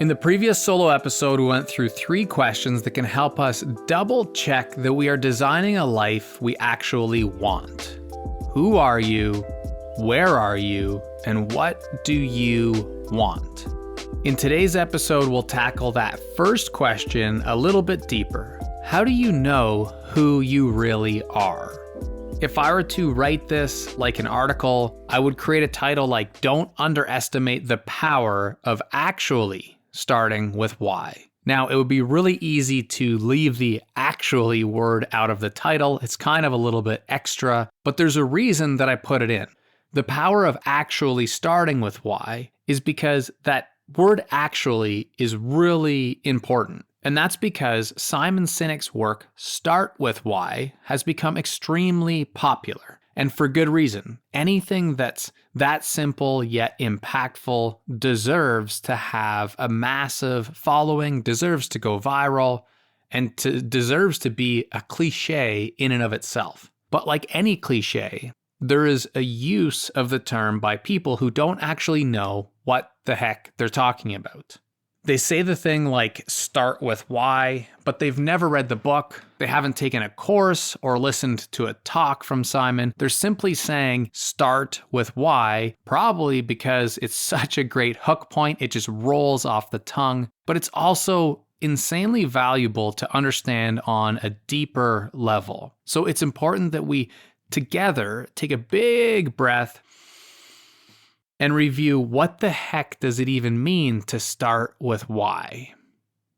In the previous solo episode, we went through 3 questions that can help us double check that we are designing a life we actually want. Who are you? Where are you? And what do you want? In today's episode, we'll tackle that first question a little bit deeper. How do you know who you really are? If I were to write this like an article, I would create a title like "Don't Underestimate the Power of Actually Starting with Why." Now, it would be really easy to leave the "actually" word out of the title. It's kind of a little bit extra, but there's a reason that I put it in. The power of actually starting with why is because that word "actually" is really important. And that's because Simon Sinek's work, Start With Why, has become extremely popular. And for good reason. Anything that's that simple yet impactful deserves to have a massive following, deserves to go viral, and deserves to be a cliche in and of itself. But like any cliche, there is a use of the term by people who don't actually know what the heck they're talking about. They say the thing like "start with why," but they've never read the book, they haven't taken a course or listened to a talk from Simon. They're simply saying "start with why," probably because it's such a great hook point, it just rolls off the tongue, but it's also insanely valuable to understand on a deeper level. So it's important that we together take a big breath and review what the heck does it even mean to start with why.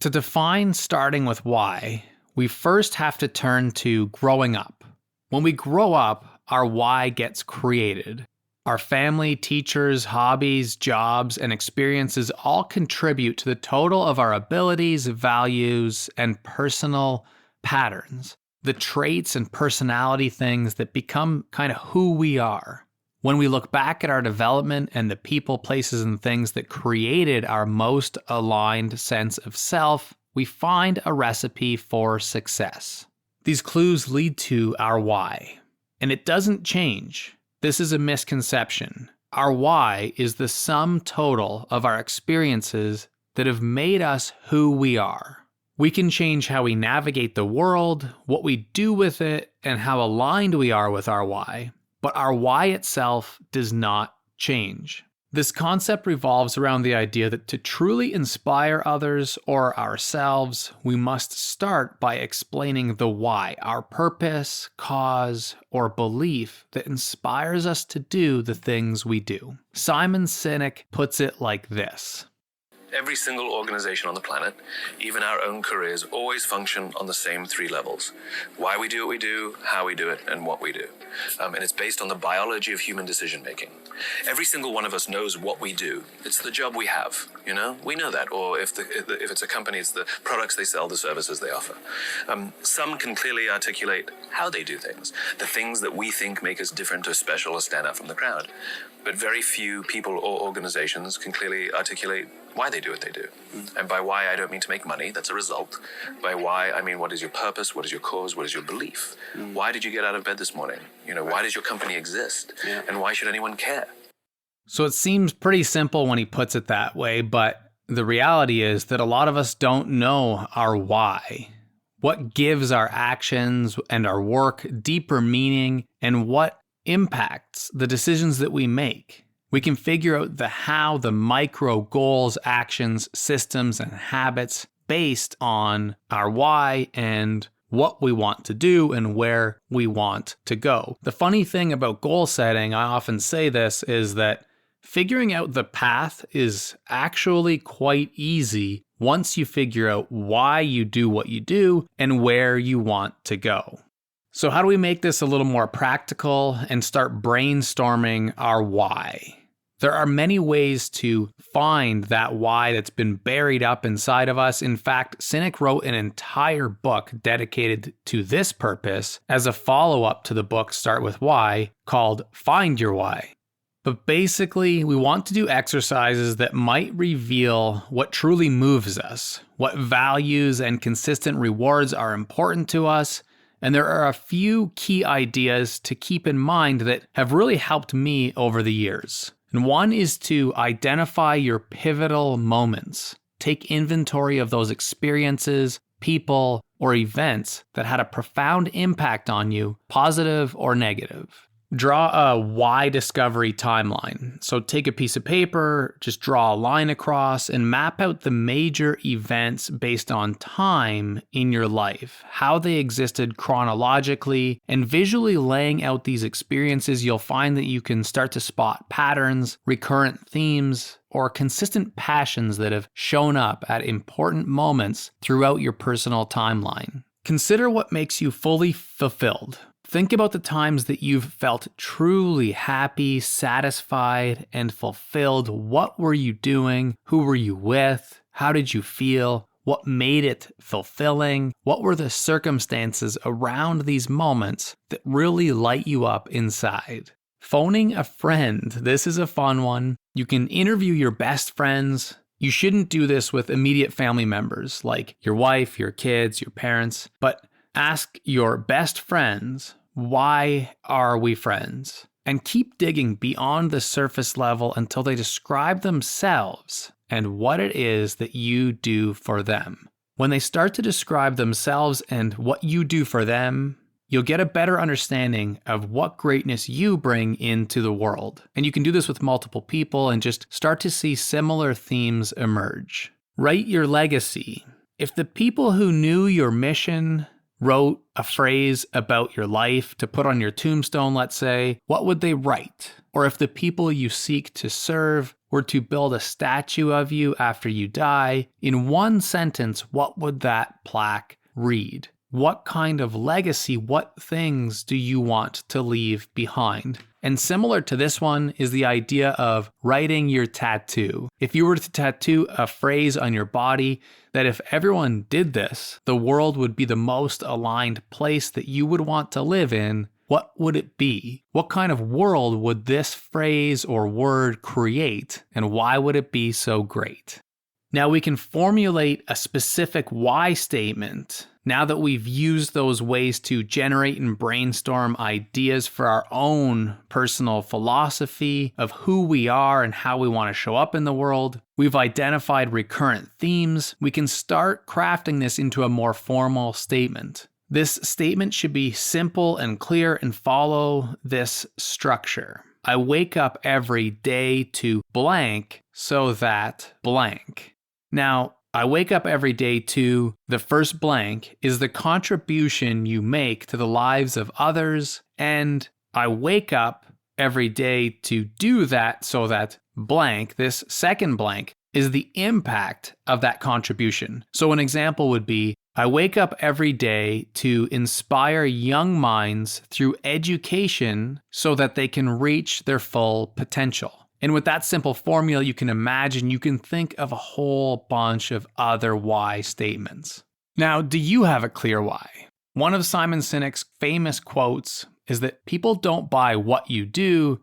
To define starting with why, we first have to turn to growing up. When we grow up, our why gets created. Our family, teachers, hobbies, jobs, and experiences all contribute to the total of our abilities, values, and personal patterns, the traits and personality things that become kind of who we are. When we look back at our development and the people, places, and things that created our most aligned sense of self, we find a recipe for success. These clues lead to our why, and it doesn't change. This is a misconception. Our why is the sum total of our experiences that have made us who we are. We can change how we navigate the world, what we do with it, and how aligned we are with our why. But our why itself does not change. This concept revolves around the idea that to truly inspire others or ourselves, we must start by explaining the why, our purpose, cause, or belief that inspires us to do the things we do. Simon Sinek puts it like this. Every single organization on the planet, even our own careers, always function on the same 3 levels. Why we do what we do, how we do it, and what we do. And it's based on the biology of human decision-making. Every single one of us knows what we do. It's the job we have, you know? We know that. Or if it's a company, it's the products they sell, the services they offer. Some can clearly articulate how they do things, the things that we think make us different or special or stand out from the crowd. But very few people or organizations can clearly articulate why they do what they do. And by why, I don't mean to make money. That's a result. By why, I mean, what is your purpose? What is your cause? What is your belief? Why did you get out of bed this morning? You know, why does your company exist? And why should anyone care? So it seems pretty simple when he puts it that way, but the reality is that a lot of us don't know our why. What gives our actions and our work deeper meaning, and what impacts the decisions that we make. We can figure out the how, the micro goals, actions, systems, and habits based on our why and what we want to do and where we want to go. The funny thing about goal setting, I often say this, is that figuring out the path is actually quite easy once you figure out why you do what you do and where you want to go. So how do we make this a little more practical and start brainstorming our why? There are many ways to find that why that's been buried up inside of us. In fact, Sinek wrote an entire book dedicated to this purpose as a follow-up to the book Start With Why, called Find Your Why. But basically, we want to do exercises that might reveal what truly moves us, what values and consistent rewards are important to us. And there are a few key ideas to keep in mind that have really helped me over the years. And one is to identify your pivotal moments. take inventory of those experiences, people, or events that had a profound impact on you, positive or negative. Draw a why discovery timeline. So take a piece of paper, just draw a line across, and map out the major events based on time in your life, how they existed chronologically, and visually laying out these experiences, you'll find that you can start to spot patterns, recurrent themes, or consistent passions that have shown up at important moments throughout your personal timeline. Consider what makes you fully fulfilled. Think about the times that you've felt truly happy, satisfied, and fulfilled. What were you doing? Who were you with? How did you feel? What made it fulfilling? What were the circumstances around these moments that really light you up inside? Phoning a friend. This is a fun one. You can interview your best friends. You shouldn't do this with immediate family members like your wife, your kids, your parents, but ask your best friends, why are we friends? And keep digging beyond the surface level until they describe themselves and what it is that you do for them. When they start to describe themselves and what you do for them, you'll get a better understanding of what greatness you bring into the world. And you can do this with multiple people and just start to see similar themes emerge. Write your legacy. If the people who knew your mission wrote a phrase about your life to put on your tombstone, let's say, what would they write? Or if the people you seek to serve were to build a statue of you after you die, in one sentence, what would that plaque read? What kind of legacy, what things do you want to leave behind? And similar to this one is the idea of writing your tattoo. If you were to tattoo a phrase on your body, that if everyone did this, the world would be the most aligned place that you would want to live in, what would it be? What kind of world would this phrase or word create, and why would it be so great? Now we can formulate a specific why statement. Now that we've used those ways to generate and brainstorm ideas for our own personal philosophy of who we are and how we want to show up in the world, we've identified recurrent themes, we can start crafting this into a more formal statement. This statement should be simple and clear and follow this structure. I wake up every day to blank so that blank. Now, I wake up every day to the first blank is the contribution you make to the lives of others, and I wake up every day to do that so that blank, this second blank, is the impact of that contribution. So an example would be, I wake up every day to inspire young minds through education so that they can reach their full potential. And with that simple formula, you can think of a whole bunch of other why statements. Now, do you have a clear why? One of Simon Sinek's famous quotes is that people don't buy what you do,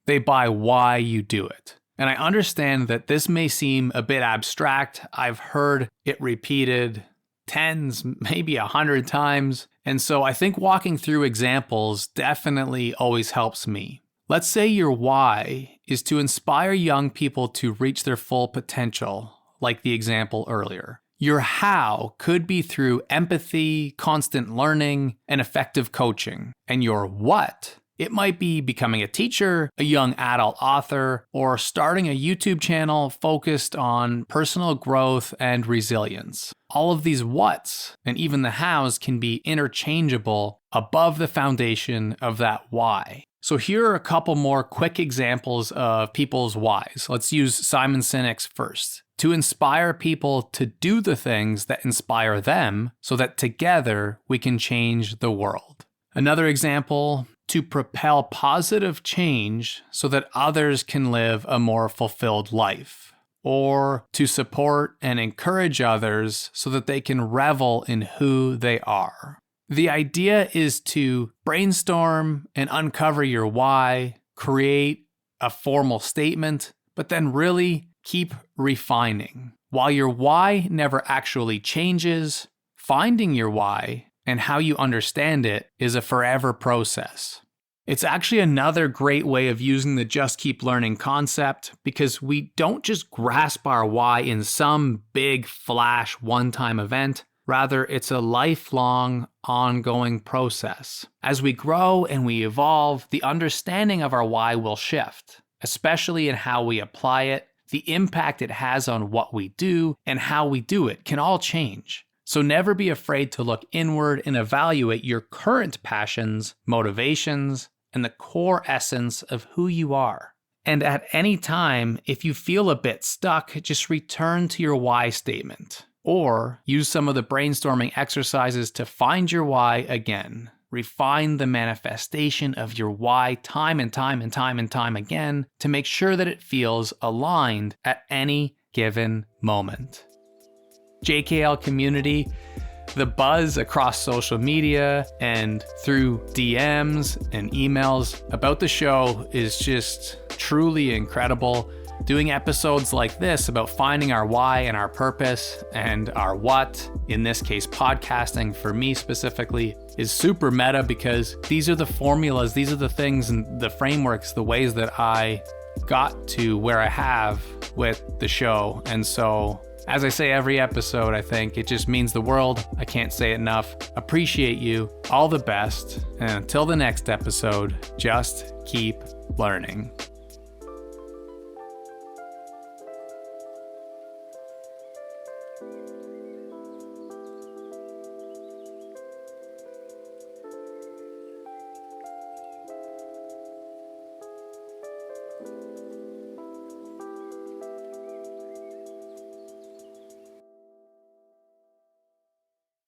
they buy why you do it. And I understand that this may seem a bit abstract. I've heard it repeated tens, maybe 100 times. And so I think walking through examples definitely always helps me. Let's say your why is to inspire young people to reach their full potential, like the example earlier. Your how could be through empathy, constant learning, and effective coaching. And your what, it might be becoming a teacher, a young adult author, or starting a YouTube channel focused on personal growth and resilience. All of these whats and even the hows can be interchangeable above the foundation of that why. So here are a couple more quick examples of people's whys. Let's use Simon Sinek's first. To inspire people to do the things that inspire them so that together we can change the world. Another example, to propel positive change so that others can live a more fulfilled life. Or to support and encourage others so that they can revel in who they are. The idea is to brainstorm and uncover your why, create a formal statement, but then really keep refining. While your why never actually changes, finding your why and how you understand it is a forever process. It's actually another great way of using the just keep learning concept because we don't just grasp our why in some big flash one-time event. Rather, it's a lifelong, ongoing process. As we grow and we evolve, the understanding of our why will shift, especially in how we apply it. The impact it has on what we do and how we do it can all change. So never be afraid to look inward and evaluate your current passions, motivations, and the core essence of who you are. And at any time, if you feel a bit stuck, just return to your why statement. Or use some of the brainstorming exercises to find your why again. Refine the manifestation of your why time and time and time and time again to make sure that it feels aligned at any given moment. JKL community, the buzz across social media and through DMs and emails about the show is just truly incredible. Doing episodes like this about finding our why and our purpose and our what, in this case podcasting for me specifically, is super meta because these are the formulas, these are the things and the frameworks, the ways that I got to where I have with the show. And so, as I say every episode, I think it just means the world. I can't say it enough. Appreciate you. All the best. And until the next episode, just keep learning.